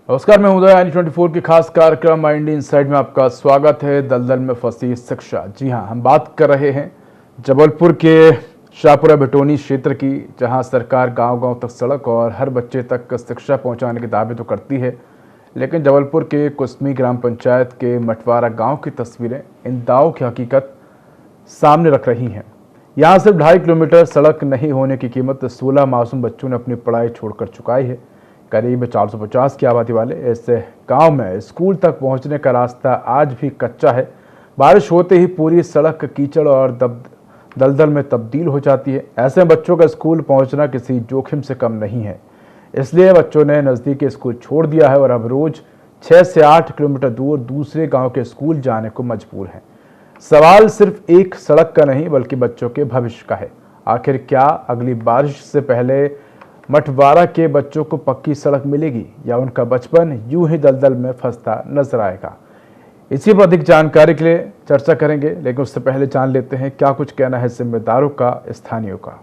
नमस्कार, मैं उदय IND24 के खास कार्यक्रम माइंड इनसाइड में आपका स्वागत है। दलदल में फंसी शिक्षा। जी हां, हम बात कर रहे हैं जबलपुर के शाहपुरा भटोनी क्षेत्र की, जहां सरकार गांव-गांव तक सड़क और हर बच्चे तक शिक्षा पहुंचाने के दावे तो करती है, लेकिन जबलपुर के कुसमी ग्राम पंचायत के मटवारा गाँव की तस्वीरें इन दावों की हकीकत सामने रख रही हैं। यहाँ सिर्फ 2.5 किलोमीटर सड़क नहीं होने की कीमत 16 मासूम बच्चों ने अपनी पढ़ाई छोड़कर चुकाई है। करीब 450 की आबादी वाले इस गांव में स्कूल तक पहुंचने का रास्ता आज भी कच्चा है। बारिश होते ही पूरी सड़क कीचड़ और दलदल में तब्दील हो जाती है। ऐसे में बच्चों का स्कूल पहुंचना किसी जोखिम से कम नहीं है, इसलिए बच्चों ने नज़दीकी स्कूल छोड़ दिया है और अब रोज 6 से 8 किलोमीटर दूर दूसरे गाँव के स्कूल जाने को मजबूर हैं। सवाल सिर्फ एक सड़क का नहीं बल्कि बच्चों के भविष्य का है। आखिर क्या अगली बारिश से पहले मटवारा के बच्चों को पक्की सड़क मिलेगी या उनका बचपन यूं ही दलदल में फंसता नजर आएगा? इसी पर अधिक जानकारी के लिए चर्चा करेंगे, लेकिन उससे पहले जान लेते हैं क्या कुछ कहना है जिम्मेदारों का, स्थानीयों का।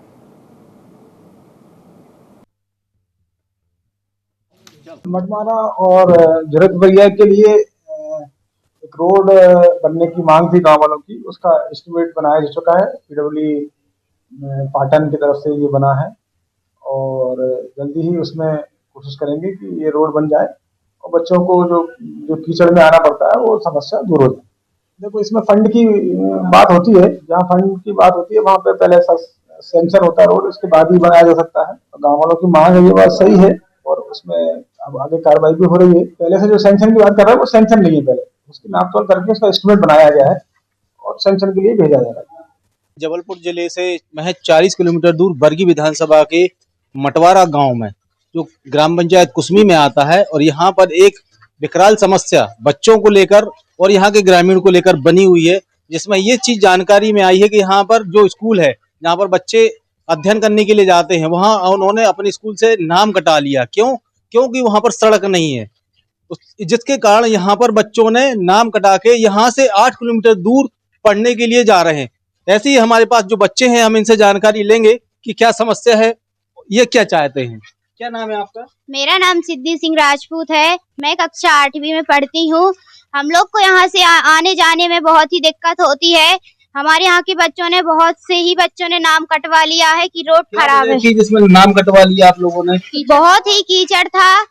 मटवारा और जरत भैया के लिए एक रोड बनने की मांग थी गांव वालों की। उसका एस्टिमेट बनाया जा चुका है। PWD पाटन की तरफ से ये बना है और जल्दी ही उसमें कोशिश करेंगे कि ये रोड बन जाए और बच्चों को जो कीचड़ में आना पड़ता है वो समस्या दूर हो जाए। देखो, इसमें फंड की बात होती है। जहाँ फंड की बात होती है वहाँ पे पहले सेंक्शन होता है रोड, उसके बाद ही बनाया जा सकता है। गाँव वालों की मांग है, ये बात सही है और उसमें अब आगे कार्रवाई भी हो रही है। पहले से जो सेंक्शन की बात कर रहा है वो सेंक्शन नहीं है, पहले उसकी नापतोल करके उसका एस्टिमेट बनाया गया है और सेंक्शन के लिए भेजा जा रहा है। जबलपुर जिले से महज 40 किलोमीटर दूर बरगी विधानसभा के मटवारा गांव में, जो ग्राम पंचायत कुसमी में आता है, और यहाँ पर एक विकराल समस्या बच्चों को लेकर और यहाँ के ग्रामीण को लेकर बनी हुई है, जिसमें ये चीज जानकारी में आई है कि यहाँ पर जो स्कूल है जहाँ पर बच्चे अध्ययन करने के लिए जाते हैं, वहाँ उन्होंने अपने स्कूल से नाम कटा लिया। क्योंकि वहाँ पर सड़क नहीं है, जिसके कारण यहाँ पर बच्चों ने नाम कटा के यहाँ से 8 किलोमीटर दूर पढ़ने के लिए जा रहे हैं। ऐसे ही हमारे पास जो बच्चे हैं, हम इनसे जानकारी लेंगे कि क्या समस्या है, ये क्या चाहते हैं। क्या नाम है आपका? मेरा नाम सिद्धि सिंह राजपूत है। मैं कक्षा 8वीं में पढ़ती हूँ। हम लोग को यहाँ से आने जाने में बहुत ही दिक्कत होती है। हमारे यहाँ के बच्चों ने, बहुत से ही बच्चों ने नाम कटवा लिया है कि रोड खराब है। जिसमें नाम कटवा लिया आप लोगों ने? बहुत ही कीचड़ था,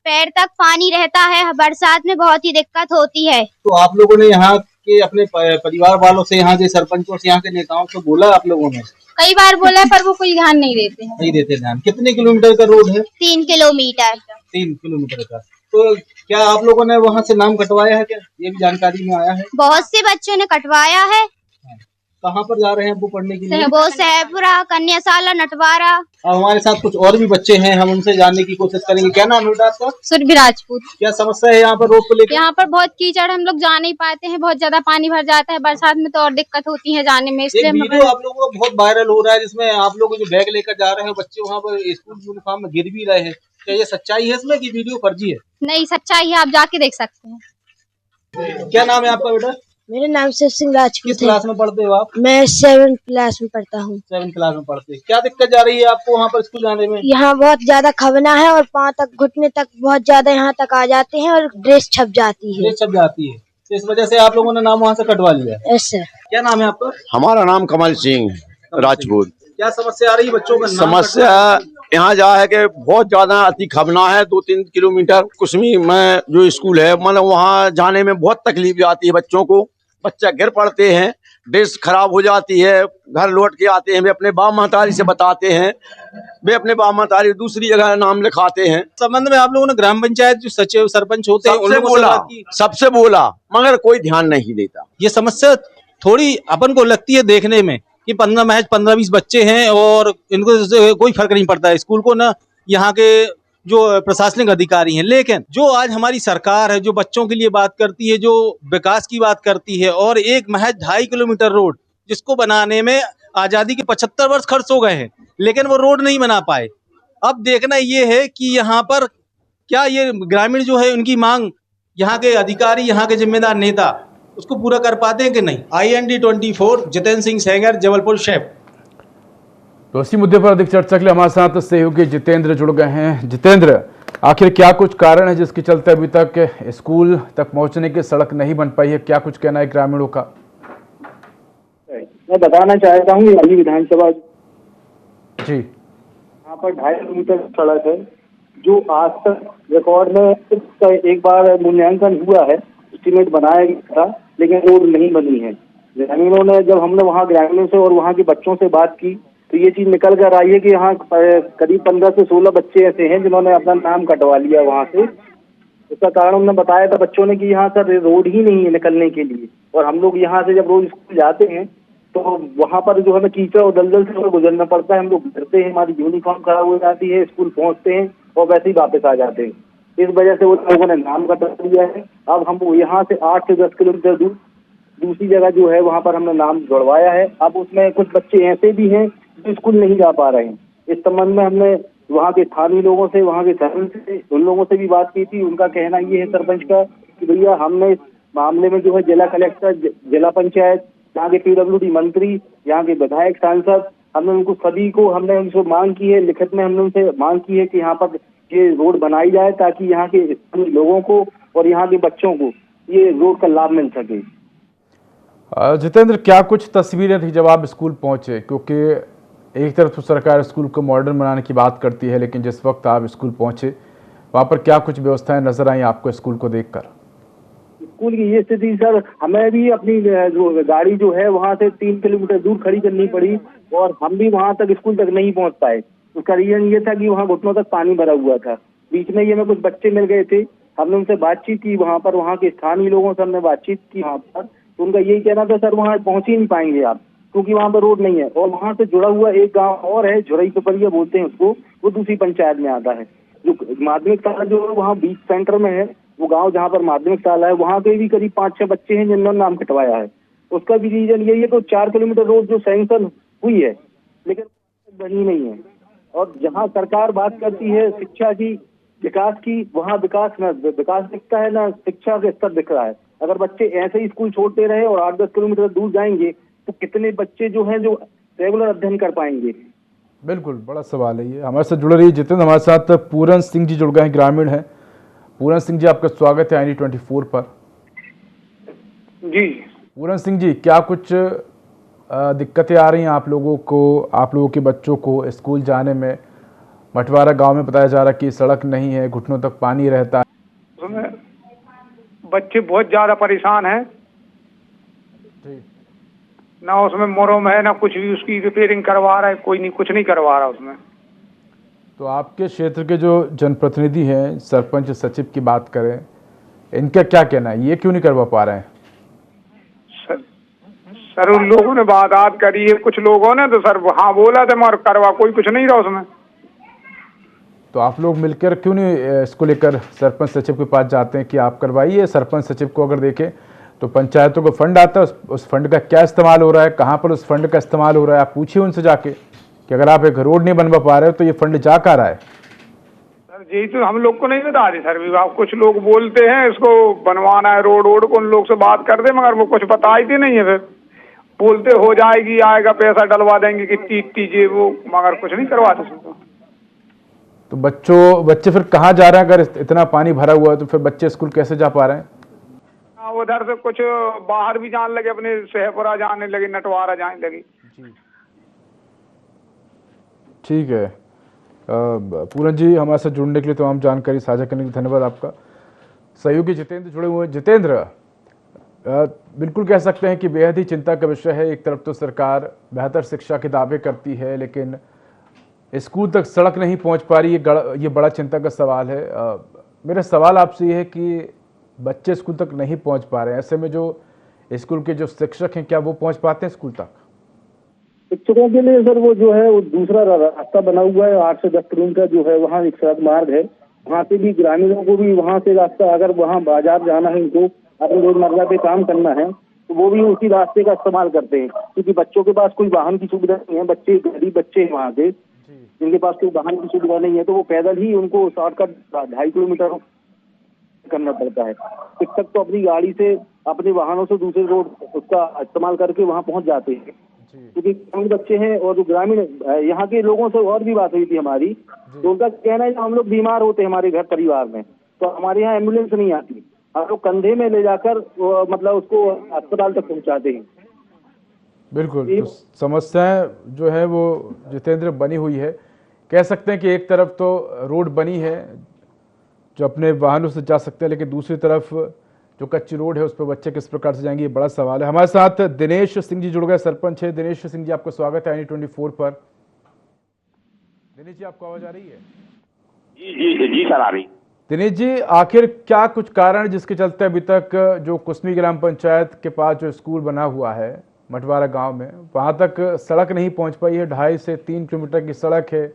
पैर तक पानी रहता है, बरसात में बहुत ही दिक्कत होती है। तो आप लोगों ने यहाँ के अपने परिवार वालों से, यहाँ के सरपंचों से, यहाँ के नेताओं से बोला आप लोगों ने? कई बार बोला है पर वो कोई ध्यान नहीं देते हैं। नहीं देते ध्यान। कितने किलोमीटर का रोड है? 3 किलोमीटर। 3 किलोमीटर का। तो क्या आप लोगों ने वहाँ से नाम कटवाया है क्या? ये भी जानकारी में आया है। बहुत से बच्चों ने कटवाया है। कहाँ पर जा रहे हैं वो पढ़ने के लिए? वो शाहपुरा, कन्याशाला, नटवारा। और हमारे साथ कुछ और भी बच्चे हैं, हम उनसे जानने की कोशिश करेंगे। क्या नाम है आपका? सुरभि राजपूत। क्या समस्या है यहाँ पर रोड को लेकर? यहाँ पर बहुत कीचड़, हम लोग जा नहीं पाते हैं, बहुत ज्यादा पानी भर जाता है। बरसात में तो और दिक्कत होती है जाने में। इसलिए वीडियो आप लोगों का बहुत वायरल हो रहा है, जिसमें आप लोग जो बैग लेकर जा रहे हैं, बच्चे वहाँ पर स्कूल यूनिफॉर्म में गिर भी रहे हैं। क्या ये सच्चाई है इसमें कि वीडियो फर्जी है? नहीं, सच्चाई है, आप जाके देख सकते हैं। क्या नाम है आपका बेटा? मेरा नाम शिव सिंह राजपूत है। किस क्लास में पढ़ते हो आप? मैं 7th क्लास में पढ़ता हूँ। 7th क्लास में पढ़ते हैं। क्या दिक्कत जा रही है आपको वहाँ पर स्कूल जाने में? यहाँ बहुत ज्यादा खबना है और पाँव तक, घुटने तक बहुत ज्यादा यहाँ तक आ जाते हैं और ड्रेस छप जाती है। ड्रेस छप जाती है, तो इस वजह से आप लोगों ने नाम वहाँ से कटवा लिया है। Yes sir. क्या नाम है आपका? हमारा नाम कमल सिंह राजपूत। क्या समस्या आ रही है बच्चों का? समस्या यहाँ जा है कि बहुत ज्यादा अति खबना है। 2-3 किलोमीटर कुसमी में जो स्कूल है, मतलब वहाँ जाने में बहुत तकलीफ आती है बच्चों को। बच्चा गिर पड़ते हैं, ड्रेस खराब हो जाती है, घर लौट के आते हैं, वे अपने बाप महतारी से बताते हैं, वे अपने बाप महतारी दूसरी जगह नाम लिखाते हैं। संबंध में आप लोगों ने ग्राम पंचायत जो सचिव सरपंच होते हैं सबसे बोला मगर कोई ध्यान नहीं देता। ये समस्या थोड़ी अपन को लगती है देखने में कि 15-20 बच्चे हैं और इनको कोई फर्क नहीं पड़ता है स्कूल को, ना यहाँ के जो प्रशासनिक अधिकारी हैं। लेकिन जो आज हमारी सरकार है, जो बच्चों के लिए बात करती है, जो विकास की बात करती है, और एक महज 2.5 किलोमीटर रोड जिसको बनाने में आजादी के 75 वर्ष खर्च हो गए हैं, लेकिन वो रोड नहीं बना पाए। अब देखना ये है कि यहाँ पर क्या ये ग्रामीण जो है उनकी मांग यहाँ के अधिकारी, यहाँ के जिम्मेदार नेता उसको पूरा कर पाते हैं कि नहीं। IND24 Jitendra Singh Sengar, Jabalpur chef. तो इसी मुद्दे पर अधिक चर्चा के लिए हमारे साथ सहयोगी जितेंद्र जुड़ गए हैं। जितेंद्र, आखिर क्या कुछ कारण है जिसके चलते अभी तक स्कूल तक पहुंचने की सड़क नहीं बन पाई है? क्या कुछ कहना है ग्रामीणों का? मैं बताना चाहता हूँ अभी विधानसभा जी, यहाँ पर 2.5 किलोमीटर सड़क है जो आज तक रिकॉर्ड में सिर्फ एक बार मूल्यांकन हुआ है, एस्टीमेट बनाया गया था, लेकिन रोड नहीं बनी है। ग्रामीणों ने, जब हमने वहाँ ग्रामीणों से और वहाँ के बच्चों से बात की तो ये चीज निकल कर आई है कि यहाँ करीब 15 से 16 बच्चे ऐसे हैं जिन्होंने अपना नाम कटवा लिया वहाँ से। उसका कारण उन्होंने बताया था बच्चों ने कि यहाँ सर रोड ही नहीं है निकलने के लिए, और हम लोग यहाँ से जब रोज स्कूल जाते हैं तो वहाँ पर जो हमें कीचड़ और दलदल से गुजरना पड़ता है। हम लोग डरते हैं, हमारी यूनिफॉर्म खराब हो जाती है, स्कूल पहुँचते हैं और वैसे ही वापस आ जाते हैं। इस वजह से वो लोगों ने नाम कटवा दिया है। अब हम यहाँ से 8 से 10 किलोमीटर दूर दूसरी जगह जो है वहाँ पर हमने नाम जुड़वाया है। अब उसमें कुछ बच्चे ऐसे भी हैं जो स्कूल नहीं जा पा रहे हैं। इस संबंध में हमने वहाँ के स्थानीय लोगों से, वहाँ के सरपंच से, उन लोगों से भी बात की थी। उनका कहना ये है सरपंच का कि भैया हमने इस मामले में जो है जिला कलेक्टर, जिला पंचायत, यहाँ के PWD मंत्री, यहाँ के विधायक, सांसद, हमने उनको सभी को हमने उनसे मांग की है, लिखित में हमने उनसे मांग की है कि यहाँ पर ये रोड बनाई जाए ताकि यहाँ के लोगों को और यहाँ के बच्चों को ये रोड का लाभ मिल सके। जितेंद्र, क्या कुछ तस्वीरें थी जब आप स्कूल पहुंचे? क्योंकि एक तरफ तो सरकार स्कूल को मॉडर्न बनाने की बात करती है, लेकिन जिस वक्त आप स्कूल पहुंचे वहां पर क्या कुछ व्यवस्थाएं नजर आई आपको स्कूल को देखकर? स्कूल की ये स्थिति सर, हमें भी अपनी जो गाड़ी जो है वहाँ से 3 किलोमीटर दूर खड़ी करनी पड़ी और हम भी वहाँ तक स्कूल तक नहीं पहुँच पाए। उसका रीजन ये था कि वहाँ घुटनों तक पानी भरा हुआ था। बीच में ये में कुछ बच्चे मिल गए थे, हमने उनसे बातचीत की, वहाँ पर वहाँ के स्थानीय लोगों से हमने बातचीत की वहाँ पर, तो उनका यही कहना था सर वहाँ पहुँच ही नहीं पाएंगे आप, क्योंकि वहाँ पर रोड नहीं है। और वहाँ से जुड़ा हुआ एक गांव और है, झुरई पिपरिया बोलते हैं उसको, वो दूसरी पंचायत में आता है। जो माध्यमिक शाला जो है वहाँ बीच सेंटर में है, वो गांव जहाँ पर माध्यमिक शाला है, वहाँ के भी करीब 5-6 बच्चे हैं जिन्होंने नाम कटवाया है। उसका भी रीजन यही है कि 4 किलोमीटर रोड जो सैंक्शन हुई है लेकिन बनी नहीं है। और जहाँ सरकार बात करती है शिक्षा की, विकास की, वहाँ विकास दिखता है ना शिक्षा का स्तर दिख रहा है। अगर बच्चे ऐसे ही स्कूल छोड़ते रहे और 8-10 किलोमीटर दूर जाएंगे तो कितने बच्चे जो हैं जो रेगुलर अध्ययन कर पाएंगे? बिल्कुल, बड़ा सवाल है ये। हमारे साथ जुड़ रही है जितेंद्र, हमारे साथ पूरन सिंह जी जुड़ गए हैं, ग्रामीण हैं। पूरन सिंह जी, आपका स्वागत है IND24 पर। जी पूरन सिंह जी, क्या कुछ दिक्कतें आ रही हैं आप लोगों को, आप लोगों के बच्चों को स्कूल जाने में? मटवारा गांव में बताया जा रहा है कि सड़क नहीं है, घुटनों तक पानी रहता है। उसमें बच्चे बहुत ज्यादा परेशान हैं ना, उसमें मुरम है ना कुछ भी, उसकी रिपेयरिंग करवा रहा है कोई नहीं, कुछ नहीं करवा रहा उसमें। तो आपके क्षेत्र के जो जनप्रतिनिधि हैं, सरपंच सचिव की बात करें, इनका क्या कहना है, ये क्यों नहीं करवा पा रहे हैं? सर उन लोगों ने बात करी है कुछ लोगों ने, तो सर हाँ बोला था मगर करवा कोई कुछ नहीं रहा उसमें। तो आप लोग मिलकर क्यों नहीं इसको लेकर सरपंच सचिव के पास जाते हैं कि आप करवाइए? सरपंच सचिव को अगर देखें तो पंचायतों को फंड आता है, उस फंड का क्या इस्तेमाल हो रहा है, कहाँ पर उस फंड का इस्तेमाल हो रहा है, आप पूछिए उनसे जाके कि अगर आप एक रोड नहीं बनवा पा रहे हो तो ये फंड जा कहाँ रहा है? सर यही तो हम लोग को नहीं बता रही सर विभाग, कुछ लोग बोलते हैं इसको बनवाना है रोड को, उन लोग से बात कर दे मगर वो कुछ बताई नहीं है। फिर बोलते हो जाएगी, आएगा, पैसा डलवा देंगे कि टीजे वो, मगर कुछ नहीं करवाते। तो बच्चे फिर कहाँ जा रहे हैं? अगर इतना पानी भरा हुआ है तो फिर बच्चे स्कूल कैसे जा पा रहे हैं? उधर से कुछ बाहर भी जाने लगे, अपने शहपुरा जाने लगे, नटवारा जाने लगे। ठीक है, पूरन जी, हमारे साथ जुड़ने के लिए, तमाम जानकारी साझा करने के लिए धन्यवाद आपका। सहयोगी जितेंद्र जुड़े हुए हैं। जितेंद्र, बिल्कुल कह सकते हैं कि बेहद ही चिंता का विषय है। एक तरफ तो सरकार बेहतर शिक्षा के दावे करती है, लेकिन स्कूल तक सड़क नहीं पहुंच पा रही, ये बड़ा चिंता का सवाल है। मेरा सवाल आपसे ये है कि बच्चे स्कूल तक नहीं पहुंच पा रहे हैं, ऐसे में जो स्कूल के जो शिक्षक हैं क्या वो पहुंच पाते हैं स्कूल तक? शिक्षकों के लिए सर वो जो है वो दूसरा रास्ता बना हुआ है, 8 से 10 किलोमीटर जो है वहाँ एक सड़क मार्ग है, वहाँ से भी ग्रामीणों को भी वहाँ से रास्ता, अगर वहाँ बाजार जाना है, उनको अपने रोजमर्रा पे काम करना है तो वो भी उसी रास्ते का इस्तेमाल करते हैं, क्योंकि बच्चों के पास कोई वाहन की सुविधा नहीं है। बच्चे गरीब बच्चे हैं वहाँ के, जिनके पास कोई वाहन की सुविधा नहीं है, तो वो पैदल ही उनको शॉर्टकट 2.5 किलोमीटर करना पड़ता है। शिक्षक तो अपनी गाड़ी से, अपने वाहनों से दूसरे रोड उसका इस्तेमाल करके वहाँ पहुँच जाते हैं। क्योंकि ग्रामीण बच्चे हैं और जो ग्रामीण यहाँ के लोगों से और भी बात हुई थी हमारी, तो उनका कहना है कि हम लोग बीमार होते हैं हमारे घर परिवार में, तो हमारे यहाँ एम्बुलेंस नहीं आती, हम लोग कंधे में ले जाकर मतलब उसको अस्पताल तक पहुँचाते हैं। बिल्कुल, तो समस्याएं जो है वो जितेंद्र बनी हुई है। कह सकते हैं कि एक तरफ तो रोड बनी है जो अपने वाहनों से जा सकते हैं, लेकिन दूसरी तरफ जो कच्ची रोड है उस पर बच्चे किस प्रकार से जाएंगे, ये बड़ा सवाल है। हमारे साथ दिनेश सिंह जी जुड़ गए, सरपंच है। दिनेश सिंह जी, आपका स्वागत है INE24 पर। दिनेश जी, आपको आवाज आ रही है? जी सर, आ रही। दिनेश जी, आखिर क्या कुछ कारण जिसके चलते अभी तक जो कुसमी ग्राम पंचायत के पास जो स्कूल बना हुआ है मटवारा गांव में, वहां तक सड़क नहीं पहुंच पाई है? 2.5 से 3 किलोमीटर की सड़क है,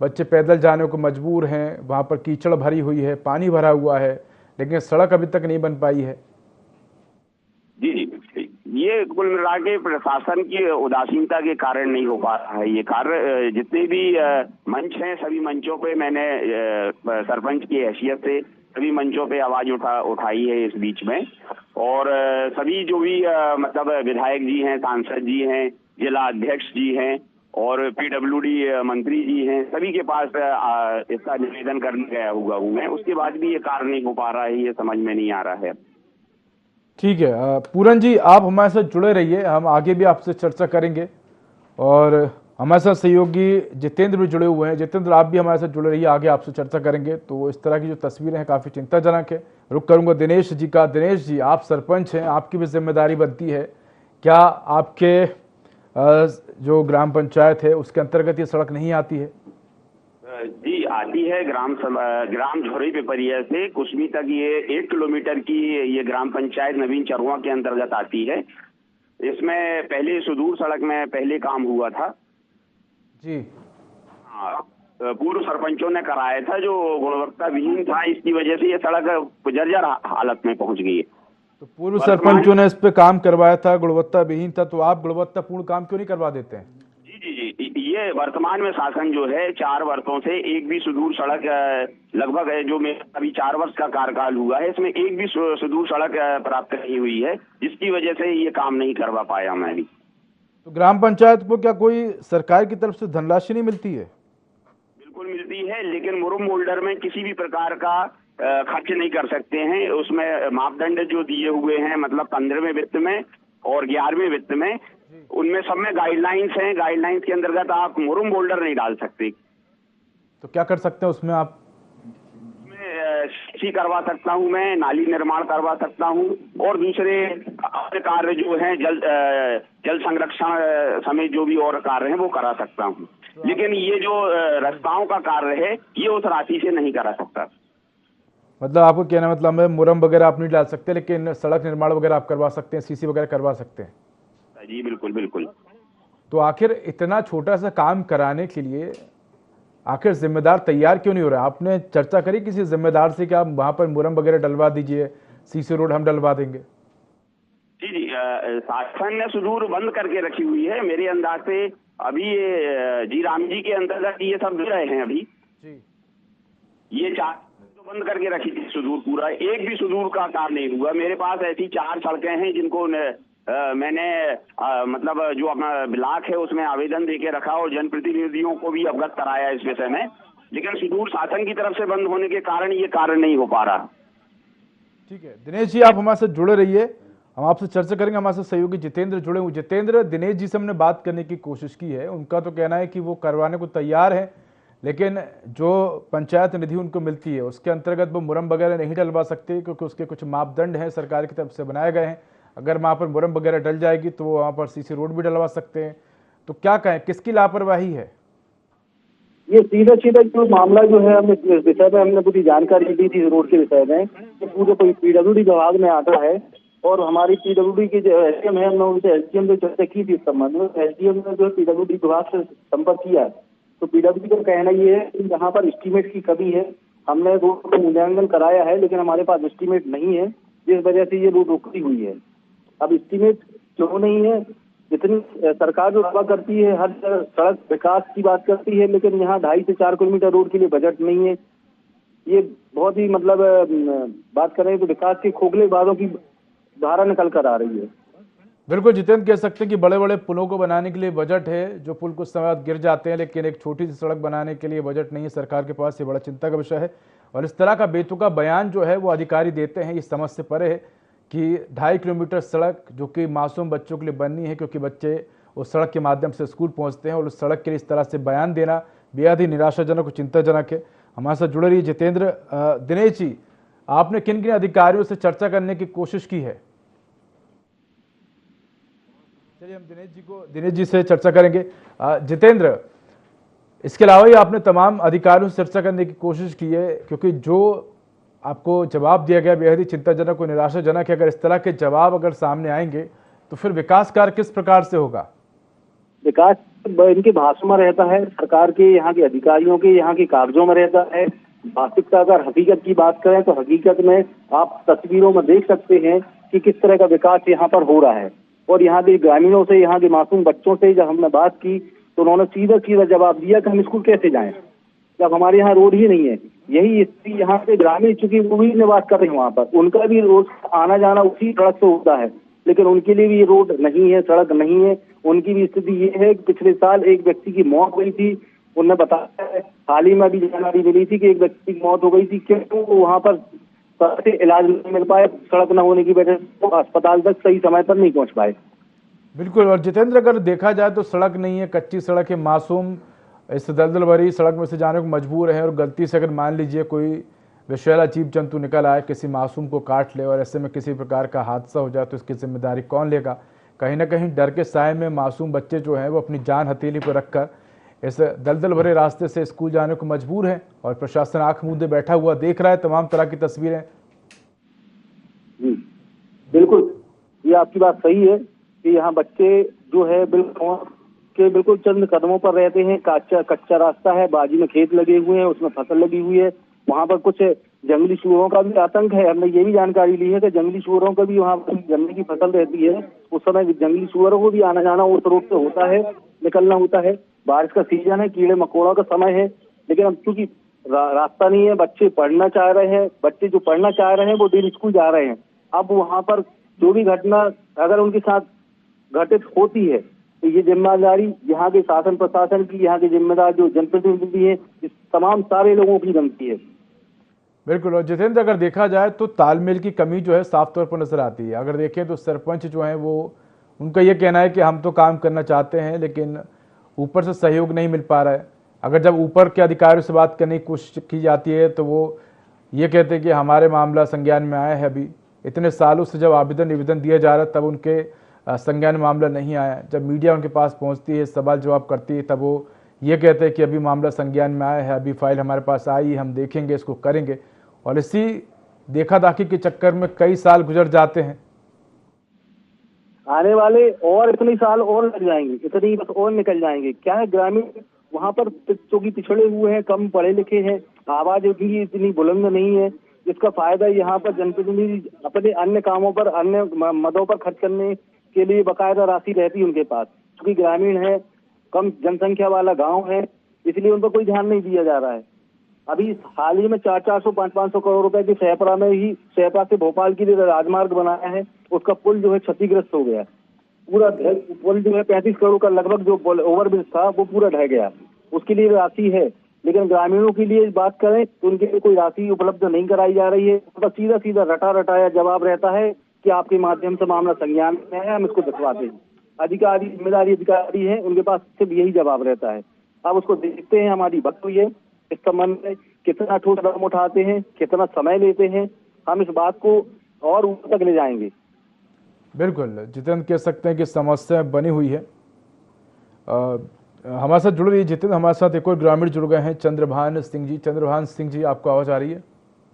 बच्चे पैदल जाने को मजबूर हैं, वहां पर कीचड़ भरी हुई है, पानी भरा हुआ है, लेकिन सड़क अभी तक नहीं बन पाई है। जी, ये कुल मिला के प्रशासन की उदासीनता के कारण नहीं हो पा रहा है ये कार्य। जितने भी मंच हैं, सभी मंचों पे मैंने सरपंच की हैसियत से सभी मंचों पे आवाज उठाई है इस बीच में, और सभी जो भी मतलब विधायक जी हैं, सांसद जी हैं, जिला अध्यक्ष जी हैं और PWD मंत्री जी हैं, सभी के पास इसका निवेदन करने गया हुआ हूँ मैं। उसके बाद भी ये कार्य नहीं हो पा रहा है, ये समझ में नहीं आ रहा है। ठीक है, पूरन जी आप हमारे साथ जुड़े रहिए, हम आगे भी आपसे चर्चा करेंगे। और हमारे साथ सहयोगी जितेंद्र भी जुड़े हुए हैं। जितेंद्र, आप भी हमारे साथ जुड़े रहिए, आगे आपसे चर्चा करेंगे। तो इस तरह की जो तस्वीरें हैं काफ़ी चिंताजनक है। रुक करूंगा दिनेश जी का। दिनेश जी, आप सरपंच हैं, आपकी भी जिम्मेदारी बनती है। क्या आपके जो ग्राम पंचायत है उसके अंतर्गत ये सड़क नहीं आती है? जी आती है। ग्राम झोरी पिपरिया से कुसमी तक ये 1 किलोमीटर की ये ग्राम पंचायत नवीन चरवा के अंतर्गत आती है। इसमें पहले सुदूर सड़क में पहले काम हुआ था जी। हाँ, पूर्व सरपंचों ने कराया था, जो गुणवत्ता विहीन था, इसकी वजह से ये सड़क जर्जर हालत में पहुंच गई है। तो पूर्व सरपंचों ने इस पे काम करवाया था, गुणवत्ता विहीन था, तो आप गुणवत्तापूर्ण काम क्यों नहीं करवा देते हैं? जी, ये वर्तमान में शासन जो है 4 वर्षों से एक भी सुदूर सड़क लगभग जो मेरा अभी 4 वर्ष का कार्यकाल हुआ है, इसमें एक भी सुदूर सड़क प्राप्त नहीं हुई है, जिसकी वजह से ये काम नहीं करवा पाया मैं भी। तो ग्राम पंचायत को क्या कोई सरकार की तरफ से धनराशि नहीं मिलती है? बिल्कुल मिलती है, लेकिन मुरुम मोल्डर में किसी भी प्रकार का खर्च नहीं कर सकते हैं। उसमें मापदंड जो दिए हुए हैं, मतलब 15वें वित्त में और 11वें वित्त में, उनमें सब में गाइडलाइंस हैं। गाइडलाइंस के अंतर्गत आप मुरुम बोल्डर नहीं डाल सकते। तो क्या कर सकते हैं उसमें आप? सिंचाई करवा सकता हूं मैं, नाली निर्माण करवा सकता हूं, और दूसरे अन्य कार्य जो हैं जल संरक्षण समेत जो भी और कार्य हैं वो करा सकता हूं। लेकिन ये जो रास्ताओं का कार्य है ये उस राशि से नहीं करा सकता। मतलब आपको कहना मतलब है मुरम वगैरह आप नहीं डाल सकते, लेकिन सड़क निर्माण वगैरह आप करवा सकते हैं, सीसी वगैरह करवा सकते हैं? जी बिल्कुल बिल्कुल। तो आखिर इतना छोटा सा काम कराने के लिए आखिर जिम्मेदार तैयार क्यों नहीं हो रहा? आपने चर्चा करी किसी जिम्मेदार से कि आप वहां पर मुरम वगैरह डलवा दीजिए, सीसी रोड हम डलवा देंगे? जी, शासन ने सुदूर बंद करके रखी हुई है मेरे अंदाज से। अभी ये जी राम जी के अंतर्गत ये सब दे रहे हैं अभी जी। ये 4 तो बंद करके रखी थी सुदूर, पूरा एक भी सुदूर का काम नहीं हुआ। मेरे पास ऐसी 4 सड़कें हैं जिनको मैंने मतलब जो अपना ब्लॉक है उसमें आवेदन देके रखा और जनप्रतिनिधियों को भी अवगत कराया इस विषय में, लेकिन सुदूर शासन की तरफ से बंद होने के कारण ये कार्य नहीं हो पा रहा। ठीक है दिनेश जी, आप हमारे साथ जुड़े रहिए, हम आपसे चर्चा करेंगे। हमारे साथ सहयोगी जितेंद्र जुड़े हुए। जितेंद्र, दिनेश जी से हमने बात करने की कोशिश की है, उनका तो कहना है कि वो करवाने को तैयार है, लेकिन जो पंचायत निधि उनको मिलती है उसके अंतर्गत वो मुरम वगैरह नहीं डलवा सकते, क्योंकि उसके कुछ मापदंड हैं सरकार की तरफ से बनाए गए हैं। अगर वहाँ पर मुरम वगैरह डल जाएगी तो वहाँ पर सीसी रोड भी डलवा सकते हैं। तो क्या कहें, किसकी लापरवाही है? ये सीधा जो मामला जो है, हमने इस विषय में हमने पूरी जानकारी दी थी रोड के विषय में, तो पूरे कोई PWD विभाग में आता है और हमारी PWD के जो SDM है, हमने उनसे SDM से चर्चा की थी इस संबंध में। SDM ने जो PWD विभाग से संपर्क किया, तो PWD का कहना ये है कि यहाँ पर एस्टीमेट की कमी है। हमने रोड का मूल्यांकन कराया है, लेकिन हमारे पास एस्टीमेट नहीं है, जिस वजह से ये रोड रुकी हुई है। अब एस्टीमेट क्यों नहीं है? जितनी सरकार जो दावा करती है, हर सड़क विकास की बात करती है, लेकिन यहाँ 2.5 से 4 किलोमीटर रोड के लिए बजट नहीं है। ये बहुत ही मतलब बात करें तो विकास के खोखले वादों की धारा निकल कर आ रही है। बिल्कुल जितेंद्र, कह सकते हैं कि बड़े बड़े पुलों को बनाने के लिए बजट है, जो पुल कुछ समय बाद गिर जाते हैं, लेकिन एक छोटी सी सड़क बनाने के लिए बजट नहीं है सरकार के पास। ये बड़ा चिंता का विषय है और इस तरह का बेतुका बयान जो है वो अधिकारी देते हैं, ये समझ से परे है कि 2.5 किलोमीटर सड़क जो कि मासूम बच्चों के लिए बननी है, क्योंकि बच्चे उस सड़क के माध्यम से स्कूल पहुंचते हैं, और उस सड़क के लिए इस तरह से बयान देना बेहद ही निराशाजनक और चिंताजनक है। हमारे साथ जुड़े रहिए जितेंद्र। दिनेश जी, आपने किन किन अधिकारियों से चर्चा करने की कोशिश की है? चलिए हम दिनेश जी से चर्चा करेंगे। जितेंद्र, इसके अलावा ही आपने तमाम अधिकारियों से चर्चा करने की कोशिश की है, क्योंकि जो आपको जवाब दिया गया बेहद ही चिंताजनक और निराशाजनक है। अगर इस तरह के जवाब अगर सामने आएंगे तो फिर विकास कार्य किस प्रकार से होगा? विकास इनके भाषण में रहता है, सरकार के, यहाँ के अधिकारियों के, यहाँ के कागजों में रहता है। वास्तविकता अगर हकीकत की बात करें तो हकीकत में आप तस्वीरों में देख सकते हैं कि किस तरह का विकास यहाँ पर हो रहा है। और यहाँ के ग्रामीणों से, यहाँ के मासूम बच्चों से जब हमने बात की तो उन्होंने सीधा सीधा जवाब दिया कि हम स्कूल कैसे जाएं जब हमारे यहाँ रोड ही नहीं है। यही स्थिति यहाँ पे ग्रामीण, चूंकि वो भी निवास कर रहे हैं वहाँ पर, उनका भी रोज आना जाना उसी सड़क से होता है, लेकिन उनके लिए भी ये रोड नहीं है, सड़क नहीं है। उनकी भी स्थिति ये है कि पिछले साल एक व्यक्ति की मौत हुई थी, उन्होंने बताया है, हाल ही में भी जानकारी मिली थी कि एक व्यक्ति की मौत हो गई थी, क्योंकि वो वहाँ पर से इलाज नहीं मिल पाया, सड़क न होने की वजह से वो अस्पताल तक सही समय पर नहीं पहुँच पाए। बिल्कुल। और जितेंद्र, अगर देखा जाए तो सड़क नहीं है, कच्ची सड़क है, मासूम इस दलदल भरी सड़क में से जाने को मजबूर है, और गलती से अगर मान लीजिए कोई विषैला जीव जंतु निकल आए, किसी मासूम को काट ले और ऐसे में किसी प्रकार का हादसा हो जाए तो इसकी जिम्मेदारी कौन लेगा? कहीं ना कहीं डर के साए में मासूम बच्चे जो हैं वो अपनी जान हथेली पर रखकर इस दलदल भरे रास्ते से स्कूल जाने को मजबूर हैं, और प्रशासन आंख मूंदे बैठा हुआ देख रहा है तमाम तरह की तस्वीरें। बिल्कुल, ये आपकी बात सही है कि यहाँ बच्चे जो है बिल्कुल चंद कदमों पर रहते हैं। कच्चा रास्ता है, बाजू में खेत लगे हुए हैं, उसमें फसल लगी हुई है। वहाँ पर कुछ जंगली सूअरों का भी आतंक है। हमने ये भी जानकारी ली है कि जंगली सूअरों का भी वहाँ पर गन्ने की फसल रहती है, उस समय जंगली सूअरों को भी आना जाना उस रोड से होता है, निकलना होता है। बारिश का सीजन है, कीड़े मकोड़ों का समय है, लेकिन अब चूंकि रास्ता नहीं है, बच्चे पढ़ना चाह रहे हैं, बच्चे जो पढ़ना चाह रहे हैं वो डेली स्कूल जा रहे हैं। अब वहाँ पर जो भी घटना अगर उनके साथ घटित होती है तो ये जिम्मेदारी यहाँ के शासन प्रशासन की, यहाँ के जिम्मेदार जो जनप्रतिनिधि है, इस तमाम सारे लोगों की बनती है। बिल्कुल। और जितेंद्र, अगर देखा जाए तो तालमेल की कमी जो है साफ तौर पर नजर आती है। अगर देखें तो सरपंच जो है वो, उनका ये कहना है कि हम तो काम करना चाहते हैं लेकिन ऊपर से सहयोग नहीं मिल पा रहा है। अगर जब ऊपर के अधिकारियों से बात करने की कोशिश की जाती है तो वो ये कहते हैं कि हमारे मामला संज्ञान में आया है, अभी इतने सालों से जब आवेदन निवेदन दिया जा रहा है तब उनके संज्ञान मामला नहीं आया। जब मीडिया उनके पास पहुंचती है, सवाल जवाब करती है, तब वो ये कहते हैं कि अभी मामला संज्ञान में आया है, अभी फाइल हमारे पास आई, हम देखेंगे, इसको करेंगे। और इसी देखा दाखी के चक्कर में कई साल गुजर जाते हैं। आने वाले और इतने साल और लग जाएंगे, इतनी बस और निकल जाएंगे। क्या है, ग्रामीण वहाँ पर चूंकि पिछड़े हुए हैं, कम पढ़े लिखे हैं, आवाज उनकी इतनी बुलंद नहीं है, जिसका फायदा यहाँ पर जनप्रतिनिधि अपने अन्य कामों पर, अन्य मदों पर खर्च करने के लिए बकायदा राशि रहती है उनके पास। क्योंकि ग्रामीण है, कम जनसंख्या वाला गांव है, इसलिए उन पर कोई ध्यान नहीं दिया जा रहा है। अभी हाल ही में 400-500 करोड़ रुपए की सहपरा में ही, सहपरा से भोपाल के लिए राजमार्ग बनाया है, उसका पुल जो है क्षतिग्रस्त हो गया। पूरा पुल जो है 35 करोड़ का लगभग जो ओवरब्रिज था वो पूरा ढह गया। उसके लिए राशि है, लेकिन ग्रामीणों के लिए बात करें तो उनके लिए कोई राशि उपलब्ध नहीं कराई जा रही है। तो सीधा सीधा रटा रटाया जवाब रहता है कि आपके माध्यम से मामला संज्ञान में है, हम इसको दिखवाते हैं। अधिकारी, जिम्मेदारी अधिकारी है, उनके पास सिर्फ यही जवाब रहता है। अब उसको देखते हैं, हमारी बात हुई है इस संबंध में, कितना ठोस कदम उठाते हैं, कितना समय लेते हैं, हम इस बात को और ऊपर तक ले जाएंगे। बिल्कुल जितेंद्र, कह सकते हैं कि समस्या बनी हुई है। हमारे साथ जुड़ रही है जितेंद्र, हमारे साथ एक और ग्रामीण जुड़ गए हैं, चंद्रभान सिंह जी। चंद्रभान सिंह जी, आपको आवाज आ रही है?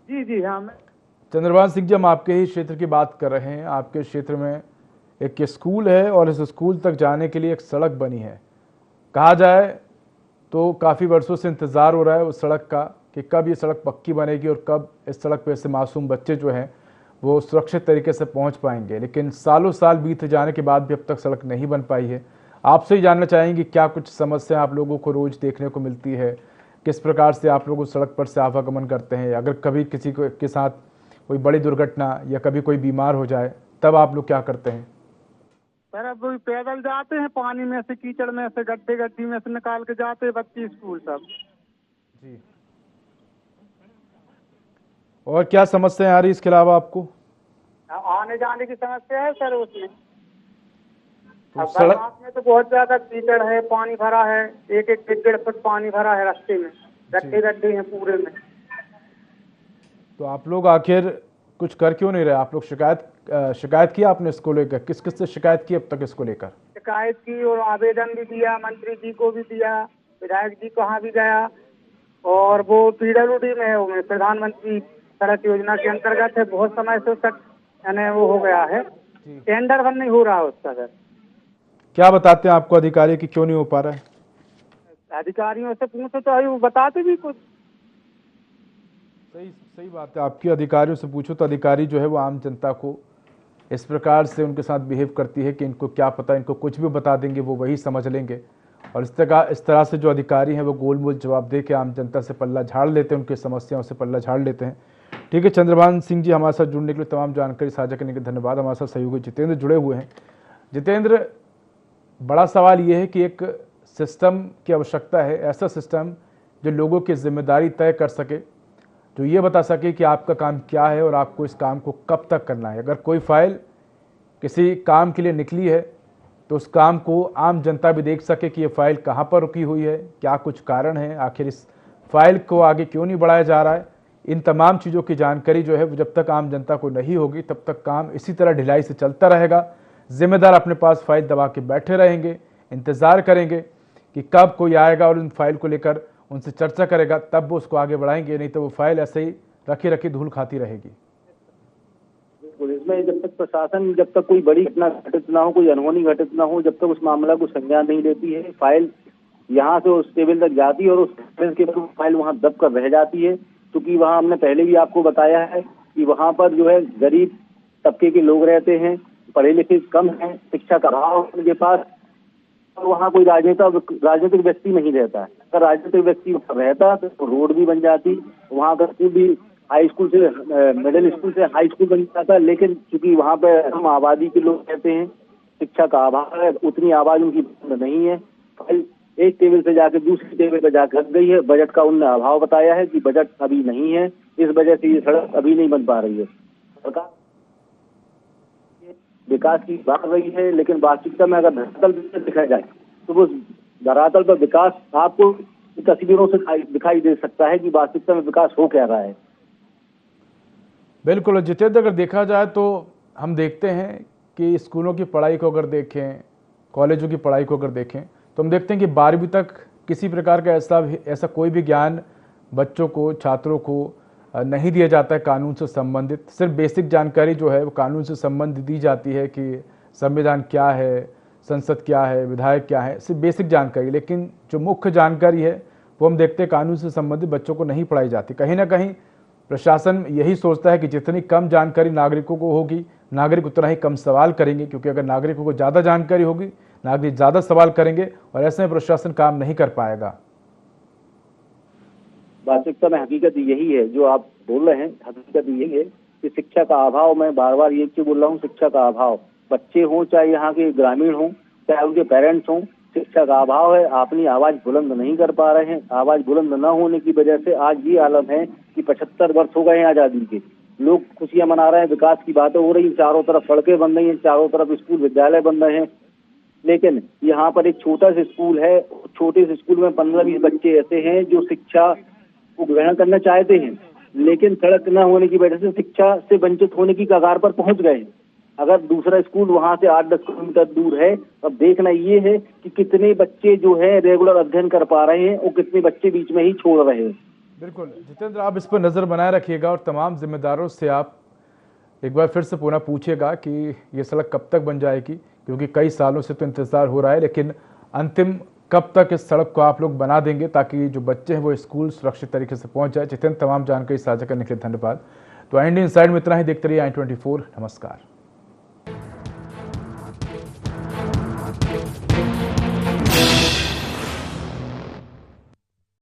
जी जी हाँ। मैं चंद्रभान सिंह जी, हम आपके ही क्षेत्र की बात कर रहे हैं। आपके क्षेत्र में एक स्कूल है और इस स्कूल तक जाने के लिए एक सड़क बनी है। कहा जाए तो काफ़ी वर्षों से इंतज़ार हो रहा है उस सड़क का कि कब ये सड़क पक्की बनेगी और कब इस सड़क पे से मासूम बच्चे जो हैं वो सुरक्षित तरीके से पहुंच पाएंगे। लेकिन सालों साल बीत जाने के बाद भी अब तक सड़क नहीं बन पाई है। आपसे ही जानना चाहेंगे क्या कुछ समस्या आप लोगों को रोज़ देखने को मिलती है, किस प्रकार से आप लोग उस सड़क पर से आवागमन करते हैं, अगर कभी किसी को के साथ कोई बड़ी दुर्घटना या कभी कोई बीमार हो जाए तब आप लोग क्या करते हैं? सर अब वही पैदल जाते हैं, पानी में से, कीचड़ में से, गड्ढे गड्ढी में से निकाल के जाते हैं बच्चे स्कूल सब। जी, और क्या समस्या आ रही इसके अलावा आपको? आने जाने की समस्या है सर उसमें। तो अब सड़क बरसात में तो बहुत ज्यादा कीचड़ है, पानी भरा है, एक एक 1.5 फुट पानी भरा है रास्ते में, गड्ढे गड्ढे हैं पूरे में। तो आप लोग आखिर कुछ कर क्यों नहीं रहे? आप लोग शिकायत की आपने इसको लेकर? किस किस से शिकायत की अब तक इसको लेकर? शिकायत की और आवेदन भी दिया, मंत्री जी को भी दिया, विधायक जी को वहाँ भी गया, और वो PWD में है, वो प्रधानमंत्री सड़क योजना के अंतर्गत है। बहुत समय से उसका यानी वो हो गया है, टेंडर बंद नहीं हो रहा उसका सर। क्या बताते हैं आपको अधिकारी कि क्यों नहीं हो पा रहा है? अधिकारियों से पूछो तो अभी वो बताते भी कुछ। सही बात है आपकी। अधिकारियों से पूछो तो अधिकारी जो है वो आम जनता को इस प्रकार से उनके साथ बिहेव करती है कि इनको क्या पता, इनको कुछ भी बता देंगे वो वही समझ लेंगे। और इस तरह से जो अधिकारी हैं वो गोल-मोल जवाब दे के आम जनता से पल्ला झाड़ लेते हैं, उनकी समस्याओं से पल्ला झाड़ लेते हैं। ठीक है, चंद्रभान सिंह जी हमारे साथ जुड़ने के लिए, तमाम जानकारी साझा करने के लिए धन्यवाद। हमारे साथ सहयोगी जितेंद्र जुड़े हुए हैं। जितेंद्र, बड़ा सवाल ये है कि एक सिस्टम की आवश्यकता है, ऐसा सिस्टम जो लोगों की जिम्मेदारी तय कर सके, जो ये बता सके कि आपका काम क्या है और आपको इस काम को कब तक करना है। अगर कोई फाइल किसी काम के लिए निकली है तो उस काम को आम जनता भी देख सके कि ये फाइल कहाँ पर रुकी हुई है, क्या कुछ कारण है, आखिर इस फाइल को आगे क्यों नहीं बढ़ाया जा रहा है। इन तमाम चीज़ों की जानकारी जो है वो जब तक आम जनता को नहीं होगी तब तक काम इसी तरह ढिलाई से चलता रहेगा। जिम्मेदार अपने पास फाइल दबा के बैठे रहेंगे, इंतज़ार करेंगे कि कब कोई आएगा और उन फाइल को लेकर उनसे चर्चा करेगा, तब वो उसको आगे बढ़ाएंगे, नहीं तो वो फाइल ऐसे ही रखी रखी धूल खाती रहेगी। इसमें जब तक प्रशासन, जब तक कोई बड़ी घटना घटित ना हो, कोई अनहोनी घटित ना हो, जब तक उस मामला को संज्ञान नहीं लेती है, फाइल यहाँ से उस टेबल तक जाती है और उस टेबल के बाद फाइल वहाँ दब कर रह जाती है। क्योंकि वहाँ हमने पहले भी आपको बताया है कि वहाँ पर जो है गरीब तबके के लोग रहते हैं, पढ़े लिखे कम हैं, शिक्षा का अभाव उनके पास, और वहाँ कोई राजनीतिक व्यक्ति नहीं रहता है। अगर राजनीतिक व्यक्ति रहता तो रोड भी बन जाती, वहाँ का स्कूल भी हाई स्कूल से मिडिल स्कूल से हाई स्कूल बन जाता है। लेकिन चूंकि वहाँ पे हम आबादी के लोग रहते हैं, शिक्षा का अभाव है, उतनी आवाज उनकी नहीं है। फाइल एक टेबल से जाकर दूसरी टेबल पर जाकर लग गई है। बजट का उन्होंने अभाव बताया है कि बजट अभी नहीं है, इस वजह से ये सड़क अभी नहीं बन पा रही है। सरकार विकास की बात रही है, लेकिन वास्तविकता में अगर धरातल पर दिखाया जाए तो वो धरातल पर विकास आपको तस्वीरों से दिखाई दे सकता है कि वास्तविकता में विकास हो क्या रहा है। बिल्कुल जितेंद्र, अगर देखा जाए तो हम देखते हैं कि स्कूलों की पढ़ाई को अगर देखें, कॉलेजों की पढ़ाई को अगर देखें, तो हम देखते हैं कि 12वीं तक किसी प्रकार का ऐसा कोई भी ज्ञान बच्चों को, छात्रों को नहीं दिया जाता है कानून से संबंधित। सिर्फ बेसिक जानकारी जो है वो कानून से संबंधित दी जाती है कि संविधान क्या है, संसद क्या है, विधायक क्या है, सिर्फ बेसिक जानकारी। लेकिन जो मुख्य जानकारी है वो हम देखते हैं कानून से संबंधित बच्चों को नहीं पढ़ाई जाती। कहीं ना कहीं प्रशासन यही सोचता है कि जितनी कम जानकारी नागरिकों को होगी, नागरिक उतना ही कम सवाल करेंगे, क्योंकि अगर नागरिकों को ज़्यादा जानकारी होगी, नागरिक ज़्यादा सवाल करेंगे और ऐसे में प्रशासन काम नहीं कर पाएगा। वास्तविकता में हकीकत यही है जो आप बोल रहे हैं। हकीकत यही है कि शिक्षा का अभाव, मैं बार बार ये क्यों बोल रहा हूँ, शिक्षा का अभाव, बच्चे हों चाहे यहाँ के ग्रामीण हों चाहे उनके पेरेंट्स हों, शिक्षा का अभाव है। अपनी आवाज बुलंद नहीं कर पा रहे हैं। आवाज बुलंद न होने की वजह से आज ये आलम है कि 75 वर्ष हो गए हैं आजादी के, लोग खुशियां मना रहे हैं, विकास की बातें हो रही, चारों तरफ सड़कें बन रही हैं, चारों तरफ स्कूल विद्यालय बन रहे हैं। लेकिन यहाँ पर एक छोटा सा स्कूल है, छोटे से स्कूल में 15-20 बच्चे ऐसे हैं जो शिक्षा को ग्रहण करना चाहते हैं, लेकिन सड़क न होने की वजह से शिक्षा से वंचित होने की कगार पर पहुंच गए हैं। अगर दूसरा स्कूल वहां से 8-10 किलोमीटर दूर है, अब देखना ये है कि कितने बच्चे जो है रेगुलर अध्ययन कर पा रहे हैं और कितने बच्चे बीच में ही छोड़ रहे हैं। बिल्कुल जितेंद्र, आप इस पर नज़र बनाए रखिएगा और तमाम जिम्मेदारों से आप एक बार फिर से पुनः पूछिएगा कि ये सड़क कब तक बन जाएगी, क्योंकि कई सालों से तो इंतज़ार हो रहा है, लेकिन अंतिम कब तक इस सड़क को आप लोग बना देंगे ताकि जो बच्चे हैं वो स्कूल सुरक्षित तरीके से पहुंच जाए। जितेंद्र, तमाम जानकारी साझा करने के लिए धन्यवाद। तो इंडियन साइड में इतना ही। देखते रहिए i24। नमस्कार।